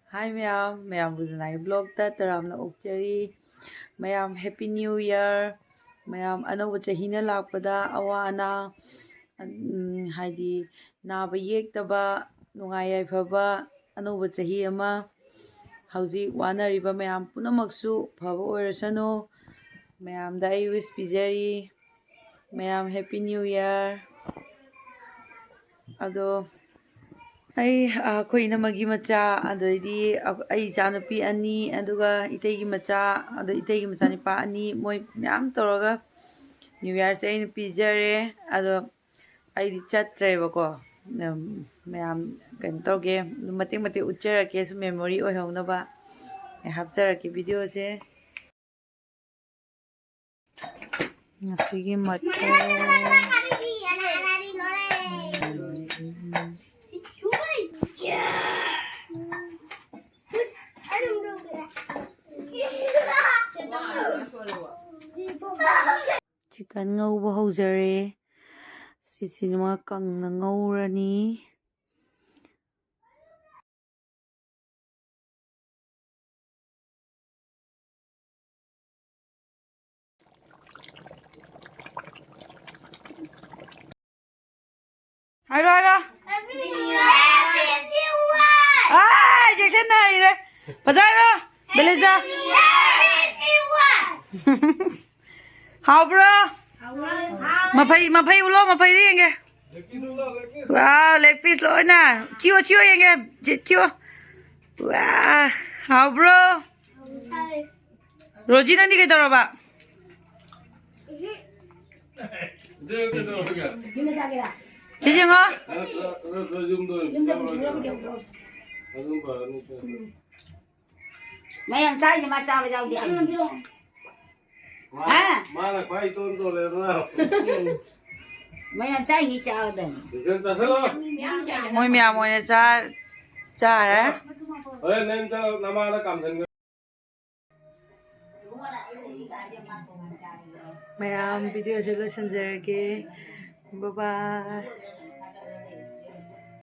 Hi mayam buzanai blog ta taramna okchari mayam happy new year mayam anoba chahina lakpada awana haidi naba yektaba nungai yaifaba anoba chahi ama hauji wanariba mayam punamaksu phaba oirasanu mayam da ai wish pijari mayam happy new year ado ꯑꯩꯈꯣꯏ ꯏꯅꯝꯃꯒꯤ ꯃꯆꯥ ꯑꯗꯩꯗꯤ ꯑꯩ ꯏꯆꯥꯅꯨꯄꯤ ꯑꯅꯤ ꯑꯗꯨꯒ ꯏꯇꯩꯒꯤ ꯃꯆꯥ ꯑꯗ ꯏꯇꯩꯒꯤ ꯃꯆꯥꯅꯤꯄꯥ ꯑꯅꯤ ꯃꯣꯏ ꯃꯌꯥꯝ ꯇꯧꯔꯒ ꯅ꯭ꯌꯨ ꯏꯌꯥꯔꯁꯦ ꯑꯩꯅ ꯄꯤꯖꯔꯦ ꯑꯗꯣ ꯑꯩꯗꯤ ꯆꯠꯇ꯭ꯔꯦꯕꯀꯣ ꯃꯌꯥꯝ ꯀꯩꯅꯣ ꯇꯧꯒꯦ ꯃꯇꯦꯛ ꯃꯇꯦꯛ ꯎꯠꯆꯔꯛꯀꯦ ꯁꯨꯝ ꯃꯦꯃꯣꯔꯤ ꯑꯣꯏꯍꯧꯅꯕ ꯑꯩ ꯍꯥꯞꯆꯔꯛꯀꯦ ꯚꯤꯗꯤꯑꯣꯁꯦ ꯉꯁꯤꯒꯤ ꯃꯊꯦꯜ chicken ngꯧꯕ ꯍꯧꯖꯔꯦ ꯁꯤꯁꯤꯃ ꯀꯪꯅ ꯉꯧꯔꯅꯤ 하이로 아 잭슨 나이래 바자로 벨레자 하브로 마파이 울어 마파이 링게 와우 leg piece 로이나 치워 잉게 치워 와 하브로 로지나 니게 들어봐 지징어 mayam trai mà sao bây giờ đi ăn à mà phải tôn rồi là mayam trai như sao đây môi mèo môi này cha đấy nên cho nam nó cầm thành mayam video sẽ lên sân bye bye